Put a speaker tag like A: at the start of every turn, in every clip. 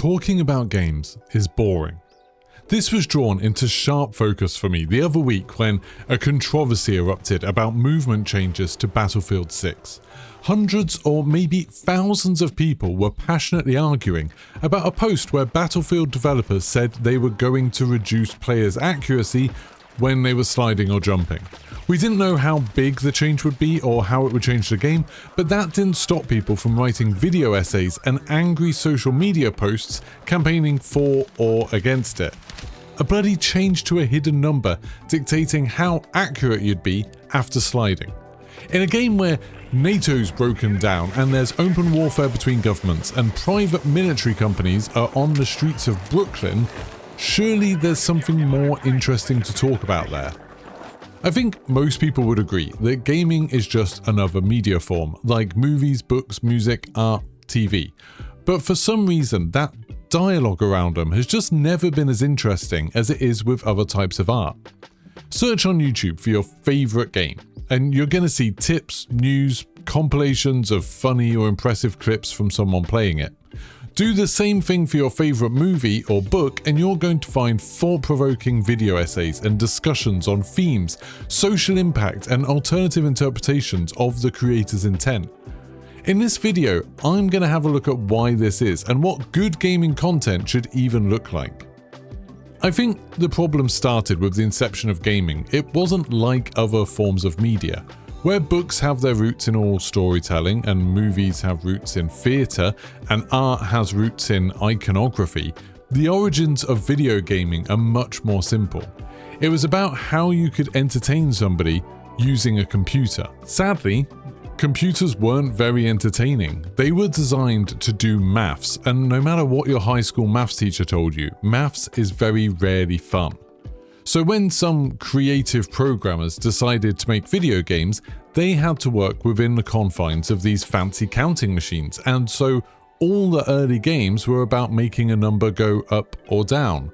A: talking about games is boring. This was drawn into sharp focus for me the other week when a controversy erupted about movement changes to Battlefield 6. Hundreds or maybe thousands of people were passionately arguing about a post where Battlefield developers said they were going to reduce players' accuracy when they were sliding or jumping. We didn't know how big the change would be or how it would change the game, but that didn't stop people from writing video essays and angry social media posts campaigning for or against it. A bloody change to a hidden number dictating how accurate you'd be after sliding. In a game where NATO's broken down and there's open warfare between governments and private military companies are on the streets of Brooklyn, surely there's something more interesting to talk about there. I think most people would agree that gaming is just another media form, like movies, books, music, art, TV. But for some reason, that dialogue around them has just never been as interesting as it is with other types of art. Search on YouTube for your favourite game, and you're going to see tips, news, compilations of funny or impressive clips from someone playing it. Do the same thing for your favourite movie or book and you're going to find thought-provoking video essays and discussions on themes, social impact and alternative interpretations of the creator's intent. In this video, I'm going to have a look at why this is and what good gaming content should even look like. I think the problem started with the inception of gaming. It wasn't like other forms of media. Where books have their roots in oral storytelling and movies have roots in theatre and art has roots in iconography, the origins of video gaming are much more simple. It was about how you could entertain somebody using a computer. Sadly, computers weren't very entertaining. They were designed to do maths, and no matter what your high school maths teacher told you, maths is very rarely fun. So when some creative programmers decided to make video games, they had to work within the confines of these fancy counting machines, and so all the early games were about making a number go up or down.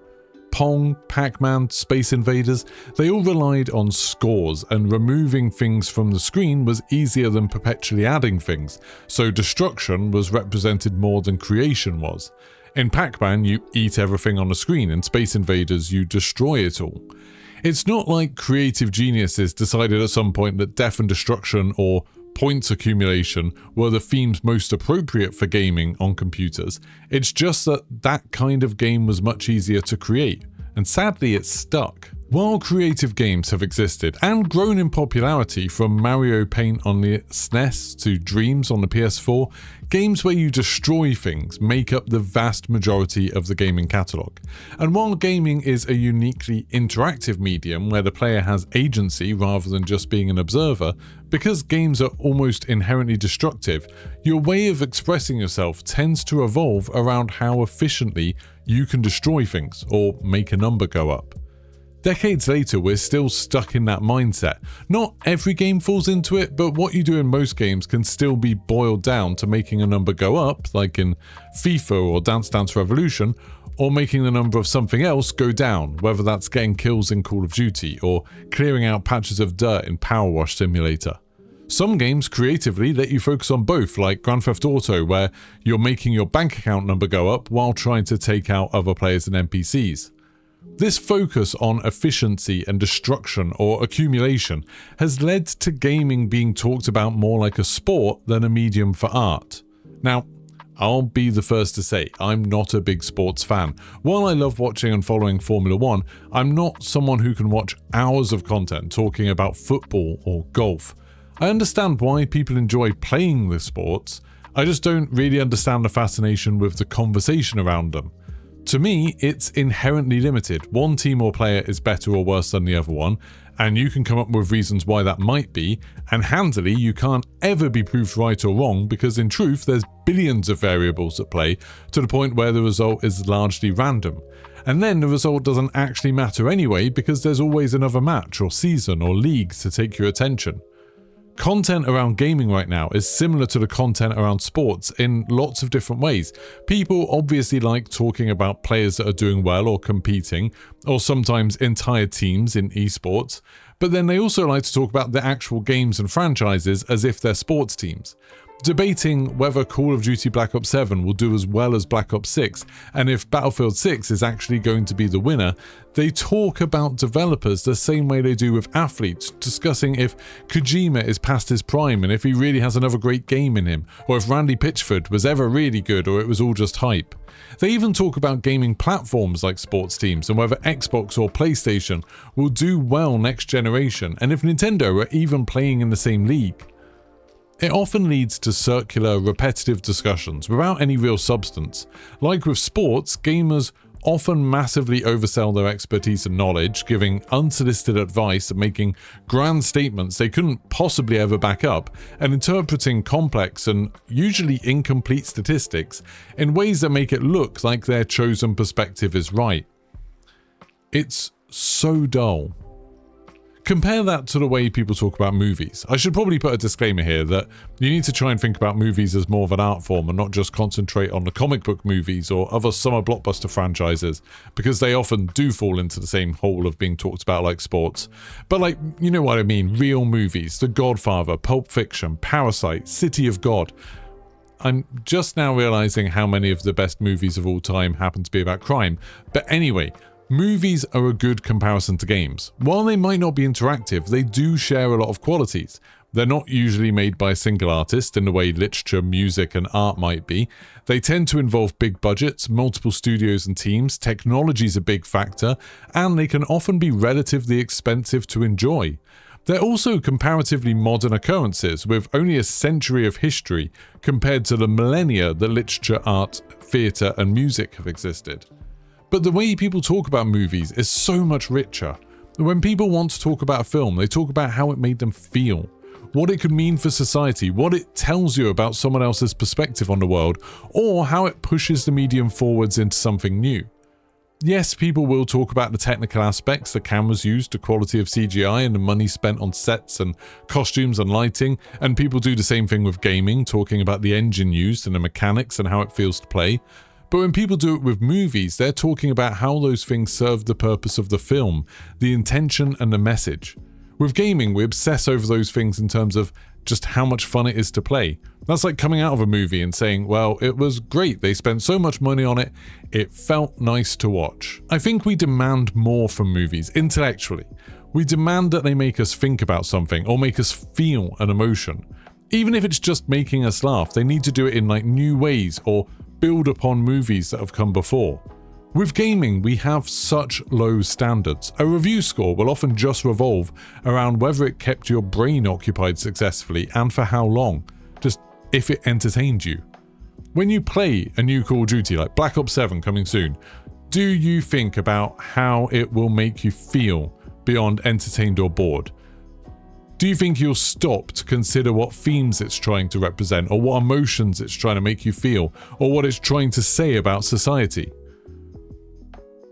A: Pong, Pac-Man, Space Invaders, they all relied on scores, and removing things from the screen was easier than perpetually adding things, so destruction was represented more than creation was. In Pac-Man, you eat everything on the screen. In Space Invaders, you destroy it all. It's not like creative geniuses decided at some point that death and destruction or points accumulation were the themes most appropriate for gaming on computers. It's just that that kind of game was much easier to create, and sadly it's stuck. While creative games have existed and grown in popularity from Mario Paint on the SNES to Dreams on the PS4, games where you destroy things make up the vast majority of the gaming catalogue. And while gaming is a uniquely interactive medium where the player has agency rather than just being an observer, because games are almost inherently destructive, your way of expressing yourself tends to evolve around how efficiently you can destroy things or make a number go up. Decades later, we're still stuck in that mindset. Not every game falls into it, but what you do in most games can still be boiled down to making a number go up, like in FIFA or Dance Dance Revolution, or making the number of something else go down, whether that's getting kills in Call of Duty or clearing out patches of dirt in Power Wash Simulator. Some games creatively let you focus on both, like Grand Theft Auto, where you're making your bank account number go up while trying to take out other players and NPCs. This focus on efficiency and destruction or accumulation has led to gaming being talked about more like a sport than a medium for art. Now, I'll be the first to say, I'm not a big sports fan. While I love watching and following Formula 1, I'm not someone who can watch hours of content talking about football or golf. I understand why people enjoy playing the sports, I just don't really understand the fascination with the conversation around them. To me, it's inherently limited. One team or player is better or worse than the other one, and you can come up with reasons why that might be, and handily you can't ever be proved right or wrong because in truth there's billions of variables at play to the point where the result is largely random. And then the result doesn't actually matter anyway because there's always another match or season or league to take your attention. Content around gaming right now is similar to the content around sports in lots of different ways. People obviously like talking about players that are doing well or competing, or sometimes entire teams in esports, but then they also like to talk about the actual games and franchises as if they're sports teams. debating whether Call of Duty Black Ops 7 will do as well as Black Ops 6, and if Battlefield 6 is actually going to be the winner. They talk about developers the same way they do with athletes, discussing if Kojima is past his prime and if he really has another great game in him, or if Randy Pitchford was ever really good or it was all just hype. They even talk about gaming platforms like sports teams and whether Xbox or PlayStation will do well next generation, and if Nintendo are even playing in the same league. It often leads to circular, repetitive discussions without any real substance. Like with sports, gamers often massively oversell their expertise and knowledge, giving unsolicited advice and making grand statements they couldn't possibly ever back up, and interpreting complex and usually incomplete statistics in ways that make it look like their chosen perspective is right. It's so dull. Compare that to the way people talk about movies. I should probably put a disclaimer here that you need to try and think about movies as more of an art form and not just concentrate on the comic book movies or other summer blockbuster franchises, because they often do fall into the same hole of being talked about like sports. But like, you know what I mean, real movies, The Godfather, Pulp Fiction, Parasite, City of God. I'm just now realizing how many of the best movies of all time happen to be about crime. But anyway, movies are a good comparison to games. While they might not be interactive, they do share a lot of qualities. They're not usually made by a single artist in the way literature, music, and art might be. They tend to involve big budgets, multiple studios and teams, technology's a big factor, and they can often be relatively expensive to enjoy. They're also comparatively modern occurrences with only a century of history compared to the millennia that literature, art, theatre, and music have existed. But the way people talk about movies is so much richer. When people want to talk about a film, they talk about how it made them feel, what it could mean for society, what it tells you about someone else's perspective on the world, or how it pushes the medium forwards into something new. Yes, people will talk about the technical aspects, the cameras used, the quality of CGI, and the money spent on sets and costumes and lighting, and people do the same thing with gaming, talking about the engine used and the mechanics and how it feels to play. But when people do it with movies, they're talking about how those things serve the purpose of the film, the intention and the message. With gaming, we obsess over those things in terms of just how much fun it is to play. That's like coming out of a movie and saying, well, it was great, they spent so much money on it, it felt nice to watch. I think we demand more from movies, intellectually. We demand that they make us think about something or make us feel an emotion. Even if it's just making us laugh, they need to do it in like new ways or build upon movies that have come before. With gaming, we have such low standards. A review score will often just revolve around whether it kept your brain occupied successfully and for how long, just if it entertained you. When you play a new Call of Duty like Black Ops 7 coming soon, do you think about how it will make you feel beyond entertained or bored? Do you think you'll stop to consider what themes it's trying to represent, or what emotions it's trying to make you feel, or what it's trying to say about society?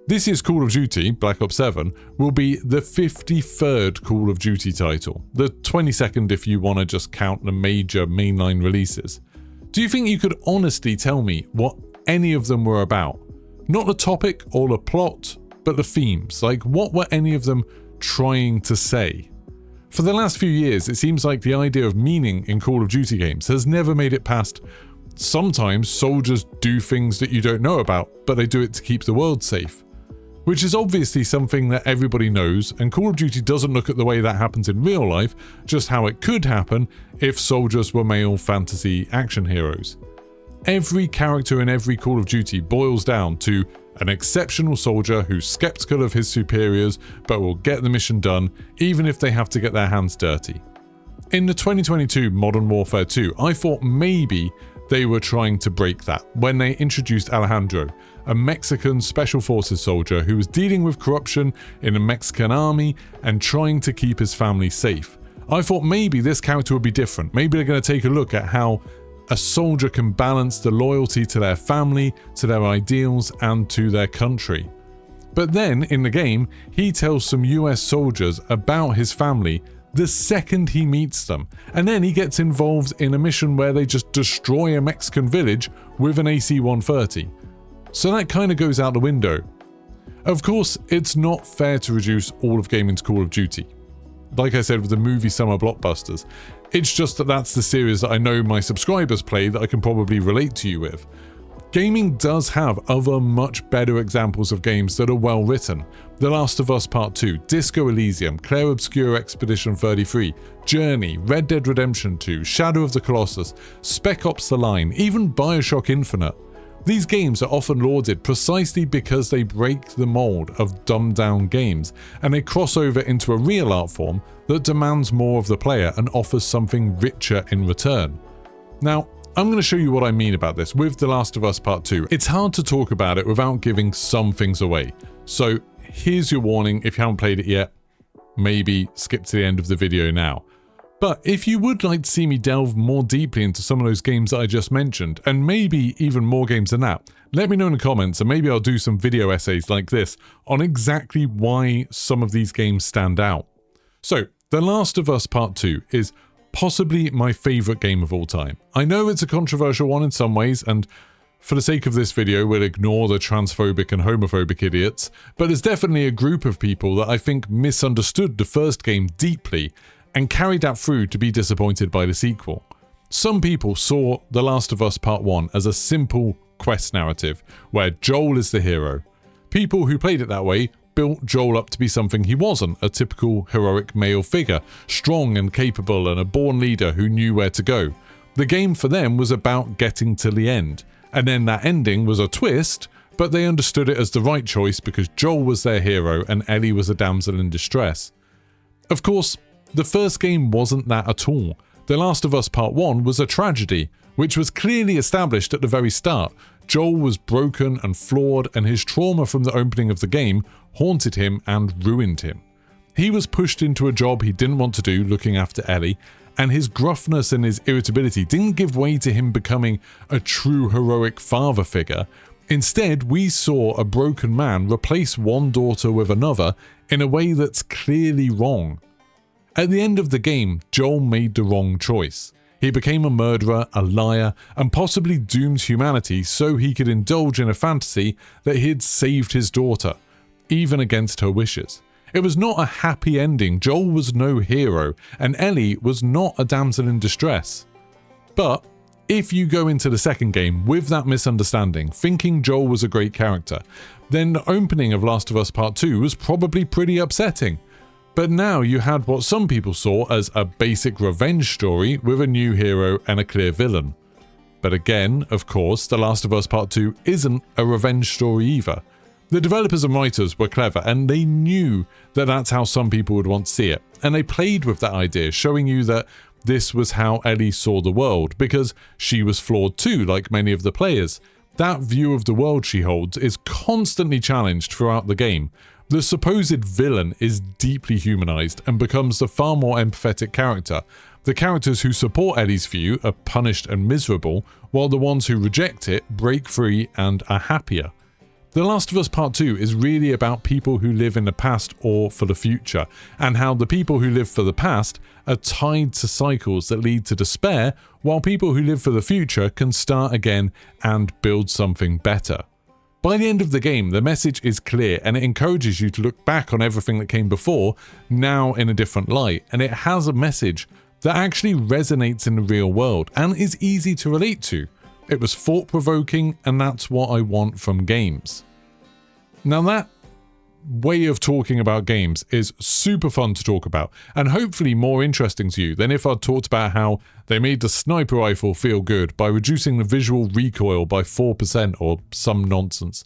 A: This year's Call of Duty, Black Ops 7, will be the 53rd Call of Duty title, the 22nd if you want to just count the major mainline releases. Do you think you could honestly tell me what any of them were about? Not the topic or the plot, but the themes. Like, what were any of them trying to say? For the last few years, it seems like the idea of meaning in Call of Duty games has never made it past sometimes soldiers do things that you don't know about, but they do it to keep the world safe. Which is obviously something that everybody knows, and Call of Duty doesn't look at the way that happens in real life, just how it could happen if soldiers were male fantasy action heroes. Every character in every Call of Duty boils down to an exceptional soldier who's skeptical of his superiors but will get the mission done even if they have to get their hands dirty. In the 2022 Modern Warfare 2, I thought maybe they were trying to break that when they introduced Alejandro, a Mexican special forces soldier who was dealing with corruption in the Mexican army and trying to keep his family safe. I thought maybe this character would be different. Maybe they're going to take a look at how a soldier can balance the loyalty to their family, to their ideals, and to their country. But then, in the game, he tells some US soldiers about his family the second he meets them, and then he gets involved in a mission where they just destroy a Mexican village with an AC-130. So that kind of goes out the window. Of course, it's not fair to reduce all of gaming to Call of Duty. like I said with the movie summer blockbusters. It's just that that's the series that I know my subscribers play that I can probably relate to you with. Gaming does have other much better examples of games that are well written. The Last of Us Part 2, Disco Elysium, Clair Obscur Expedition 33, Journey, Red Dead Redemption 2, Shadow of the Colossus, Spec Ops The Line, even Bioshock Infinite. These games are often lauded precisely because they break the mold of dumbed down games, and they cross over into a real art form that demands more of the player and offers something richer in return. Now, I'm going to show you what I mean about this with The Last of Us Part 2. It's hard to talk about it without giving some things away. So here's your warning: if you haven't played it yet, maybe skip to the end of the video now. But if you would like to see me delve more deeply into some of those games that I just mentioned, and maybe even more games than that, let me know in the comments and maybe I'll do some video essays like this on exactly why some of these games stand out. So, The Last of Us Part 2 is possibly my favourite game of all time. I know it's a controversial one in some ways, and for the sake of this video we'll ignore the transphobic and homophobic idiots, but there's definitely a group of people that I think misunderstood the first game deeply and carried that through to be disappointed by the sequel. Some people saw The Last of Us Part 1 as a simple quest narrative, where Joel is the hero. People who played it that way built Joel up to be something he wasn't, a typical heroic male figure, strong and capable and a born leader who knew where to go. The game for them was about getting to the end, and then that ending was a twist, but they understood it as the right choice because Joel was their hero and Ellie was a damsel in distress. Of course, the first game wasn't that at all. The Last of Us Part 1 was a tragedy, which was clearly established at the very start. Joel was broken and flawed, and his trauma from the opening of the game haunted him and ruined him. He was pushed into a job he didn't want to do, looking after Ellie, and his gruffness and his irritability didn't give way to him becoming a true heroic father figure. Instead, we saw a broken man replace one daughter with another in a way that's clearly wrong. At the end of the game, Joel made the wrong choice. He became a murderer, a liar, and possibly doomed humanity so he could indulge in a fantasy that he had saved his daughter, even against her wishes. It was not a happy ending. Joel was no hero, and Ellie was not a damsel in distress. But if you go into the second game with that misunderstanding, thinking Joel was a great character, then the opening of Last of Us Part 2 was probably pretty upsetting. But now you had what some people saw as a basic revenge story with a new hero and a clear villain. But again, of course, The Last of Us Part 2 isn't a revenge story either. The developers and writers were clever, and they knew that that's how some people would want to see it. And they played with that idea, showing you that this was how Ellie saw the world, because she was flawed too, like many of the players. That view of the world she holds is constantly challenged throughout the game. The supposed villain is deeply humanized and becomes the far more empathetic character. The characters who support Ellie's view are punished and miserable, while the ones who reject it break free and are happier. The Last of Us Part 2 is really about people who live in the past or for the future, and how the people who live for the past are tied to cycles that lead to despair, while people who live for the future can start again and build something better. By the end of the game, the message is clear, and it encourages you to look back on everything that came before, now in a different light, and it has a message that actually resonates in the real world and is easy to relate to. It was thought-provoking, and that's what I want from games. Now that way of talking about games is super fun to talk about, and hopefully more interesting to you than if I'd talked about how they made the sniper rifle feel good by reducing the visual recoil by 4% or some nonsense.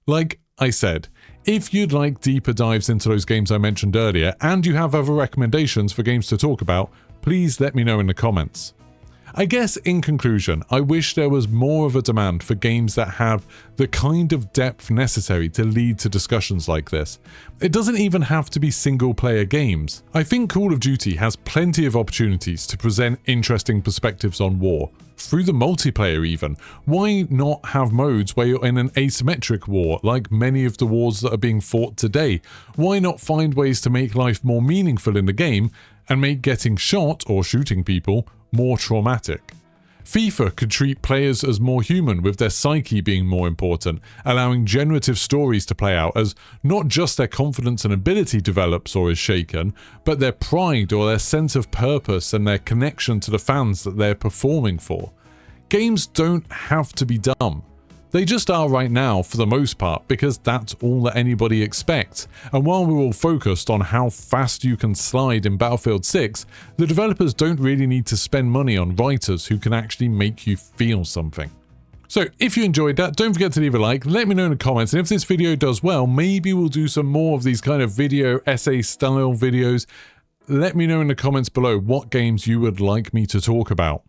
A: Like I said, if you'd like deeper dives into those games I mentioned earlier, and you have other recommendations for games to talk about, please let me know in the comments. I guess in conclusion, I wish there was more of a demand for games that have the kind of depth necessary to lead to discussions like this. It doesn't even have to be single-player games. I think Call of Duty has plenty of opportunities to present interesting perspectives on war, through the multiplayer even. Why not have modes where you're in an asymmetric war, like many of the wars that are being fought today? Why not find ways to make life more meaningful in the game, and make getting shot or shooting people more traumatic? FIFA could treat players as more human, with their psyche being more important, allowing generative stories to play out as not just their confidence and ability develops or is shaken, but their pride or their sense of purpose and their connection to the fans that they're performing for. Games don't have to be dumb. They just are right now for the most part, because that's all that anybody expects. And while we're all focused on how fast you can slide in Battlefield 6, the developers don't really need to spend money on writers who can actually make you feel something. So if you enjoyed that, don't forget to leave a like, let me know in the comments, and if this video does well, maybe we'll do some more of these kind of video essay style videos. Let me know in the comments below what games you would like me to talk about.